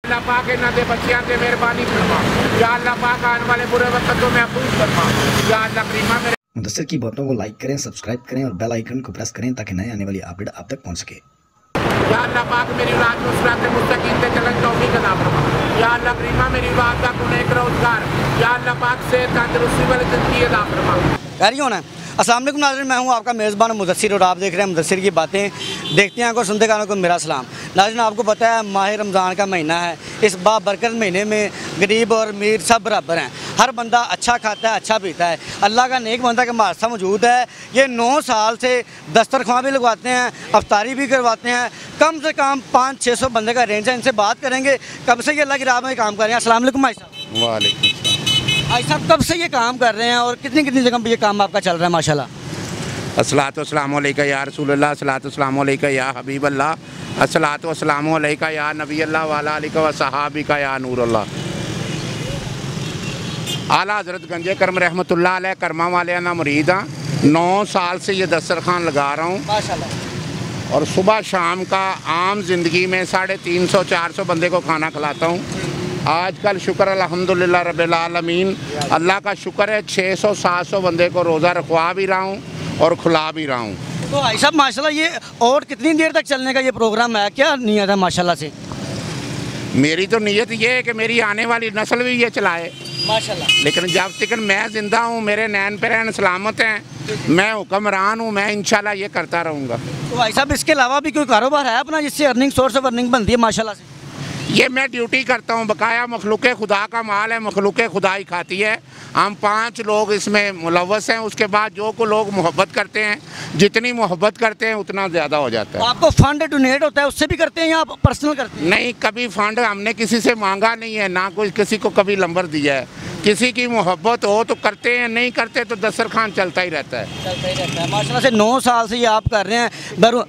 अल्लाह पाक इन्हां दे बच्चियां ते मेहरबानी फरमा। या अल्लाह पाक आने वाले बुरे वक्त को महफूज फरमा। या अल्लाह करीमा मेरे मुदस्सिर की बातों को लाइक करें, सब्सक्राइब करें और बेल आइकन को प्रेस करें ताकि नए आने वाली अपडेट आप तक पहुंच सके। या अल्लाह पाक मेरी औलाद को सिरात मुस्तकीम पे चलन तौफीक अता फरमा। या अल्लाह करीमा मेरी औलाद का नेक रोजगार, या अल्लाह पाक सेहत तंदुरुस्ती वाली जिंदगी अता फरमा। खैरियत होना। अस्सलाम वालेकुम नाज़रीन, मैं हूं आपका मेज़बान मुदस्सिर और आप देख रहे हैं मुदस्सिर की बातें। देखते हैं को सुनते कानों को मेरा सलाम। नाज़रीन, आपको पता है माह रमज़ान का महीना है। इस बाबरकत महीने में गरीब और अमीर सब बराबर हैं। हर बंदा अच्छा खाता है, अच्छा पीता है। अल्लाह का नेक बंदा का मासा मौजूद है। ये 9 साल से दस्तरख्वां भी लगवाते हैं, अफ्तारी भी करवाते हैं। कम से कम 500-600 बंदे का रेंज है। इनसे बात करेंगे कब से ये अल्लाह की राह में काम कर रहे हैं। अस्सलाम वालेकुम भाई साहब। वालेकुम सलाम। भाई साहब, कब से ये काम कर रहे हैं और कितनी कितनी जगह पर ये काम आपका चल रहा है माशाल्लाह? अस्सलातु वस्सलामु अलैका या रसूलल्लाह, अस्सलातु वस्सलामु अलैका या हबीबल्लाह, अस्सलातु वस्सलामु अलैका या नबी अल्लाह व अला आलिका व सहाबिका या नूरल्लाह। आला हज़रत गंजे करम रहमतुल्लाह अलैह करमा वाले ना मुरीद हाँ। 9 साल से ये दस्तरखान लगा रहा हूँ माशाल्लाह। और सुबह शाम का आम ज़िंदगी में 350-400 बंदे को खाना खिलाता हूँ। आजकल शुक्र अल्हम्दुलिल्लाह रब्बिल आलमीन, अल्लाह का शुक्र है 600-700 बंदे को रोज़ा रखवा भी रहा हूँ और खुला भी रहा हूँ। तो भाई साहब माशाल्लाह, ये और कितनी देर तक चलने का ये प्रोग्राम है? क्या नीयत है माशाल्लाह से? मेरी तो नीयत ये है कि मेरी आने वाली नस्ल भी ये चलाए माशाल्लाह। लेकिन जब तक मैं ज़िंदा हूँ, मेरे नैन पैरैन सलामत हैं, मैं हुक्मरान हूँ, मैं इंशाल्लाह ये करता रहूँगा। तो भाई साहब, इसके अलावा भी कोई कारोबार है अपना जिससे अर्निंग सोर्स ऑफ अर्निंग बनती है माशाल्लाह से? ये मैं ड्यूटी करता हूँ, बकाया मखलूक़ खुदा का माल है, मखलूक़ खुदा ही खाती है। हम 5 लोग इसमें मुलव्वस हैं। उसके बाद जो को लोग मोहब्बत करते हैं, जितनी मोहब्बत करते हैं उतना ज़्यादा हो जाता है। तो आपको फंड डोनेट होता है, उससे भी करते हैं या आप पर्सनल करते हैं? नहीं, कभी फंड हमने किसी से मांगा नहीं है, ना कोई किसी को कभी नंबर दिया है। किसी की मोहब्बत हो तो करते हैं, नहीं करते तो दस्तरखान चलता ही रहता है। चलता ही रहता है माशाल्लाह से। 9 साल से ये आप कर रहे हैं।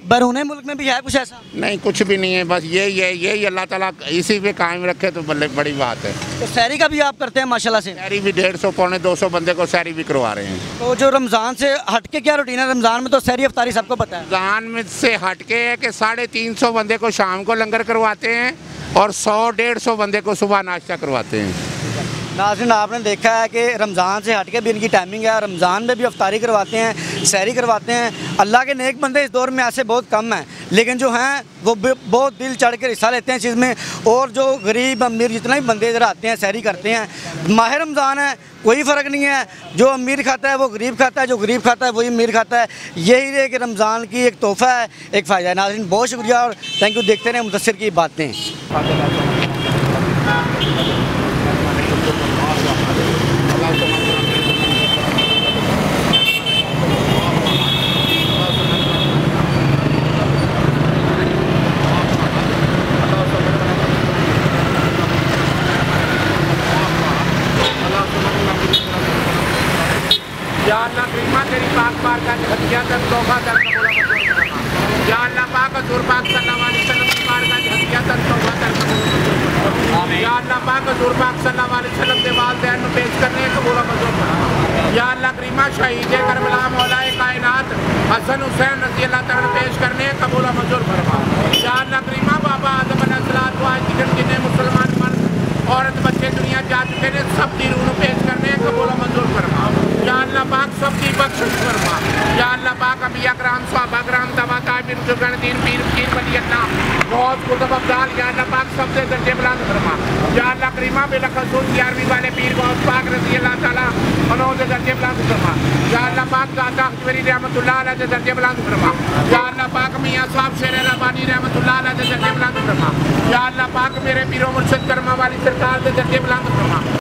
बैरून मुल्क में भी है कुछ ऐसा? नहीं, कुछ भी नहीं है, बस यही अल्लाह ताला इसी पे कायम रखे तो बड़ी बात है। तो सहरी का भी आप करते हैं माशाल्लाह से? सहरी भी 150-200 बंदे को सहरी भी करवा रहे हैं। तो जो रमज़ान से हटके क्या रूटीन है? रमज़ान में तो सहरी अफ्तारी सबको पता है। रमज़ान में से हटके है कि 350 बंदे को शाम को लंगर करवाते हैं और 100-150 बंदे को सुबह नाश्ता करवाते हैं। नाज़रीन, आपने देखा है कि रमज़ान से हटके भी इनकी टाइमिंग है। रमज़ान में भी अफ्तारी करवाते हैं, सहरी करवाते हैं। अल्लाह के नेक बंदे इस दौर में ऐसे बहुत कम हैं, लेकिन जो हैं वो बहुत दिल चढ़ के हिस्सा लेते हैं इस चीज़ में। और जो गरीब अमीर जितना भी बंदे इधर आते हैं, सहरी करते हैं। माह रमज़ान है, कोई फ़र्क नहीं है। जो अमीर खाता है वो गरीब खाता है, जो गरीब खाता है वही अमीर खाता है। यही है कि रमज़ान की एक तोहफ़ा है, एक फ़ायदा है। नाज़रीन, बहुत शुक्रिया और थैंक यू। देखते रहें मुदस्सिर की बातें। या अल्लाह करीमा तेरी पाक बारगाह की हदिया तक तौबा कर कबूल मंजूर फरमा। या अल्लाह पाक हज़ूर पाक सल्लल्लाहु अलैहि वसल्लम की बारगाह की हदिया तक तौबा कर कबूल मंजूर फरमा। या अल्लाह पाक हज़ूर पाक सल्लल्लाहु अलैहि वसल्लम के वालिदैन को पेश करने कबूल मंजूर फरमा। या अल्लाह करीमा शहीद करबला मौलाए कायनात हसन हुसैन रज़ी अल्लाह तआला पेश करने कबूल मंजूर फरमा। या अल्लाह करीमा बाबा आदम अलैहिस्सलातु आज तक जितने मुसलमान मर्द औरत बच्चे दुनिया जा चुके हैं, सब की रूह पेश करने कबूल मंजूर फरमा। या अल्लाह पाक सबकी बख्शिश फरमा। या अल्लाह पाक अंबिया कराम, सहाबा कराम, तबा ताबीन, बुजुर्गान दीन, पीर फकीर वली अल्लाह, गौस कुतुब अफ़ज़ाल, या अल्लाह पाक सबसे दर्जे बुलंद फरमा। या अल्लाह करीमा बिलखसूस 11वीं वाले पीर गौस पाक रज़ी अल्लाह तआला उन्हों से दर्जे बुलंद फरमा। या अल्लाह पाक दाता अख्तरी रहमतुल्लाह अलैह से दर्जे बुलंद फरमा। या अल्लाह पाक मियां साहब शेर रब्बानी रहमतुल्लाह अलैह से दर्जे बुलंद फरमा। या अल्लाह पाक मेरे पीरो मुर्शिद करमा वाली सरकार से दर्जे बुलंद फरमा।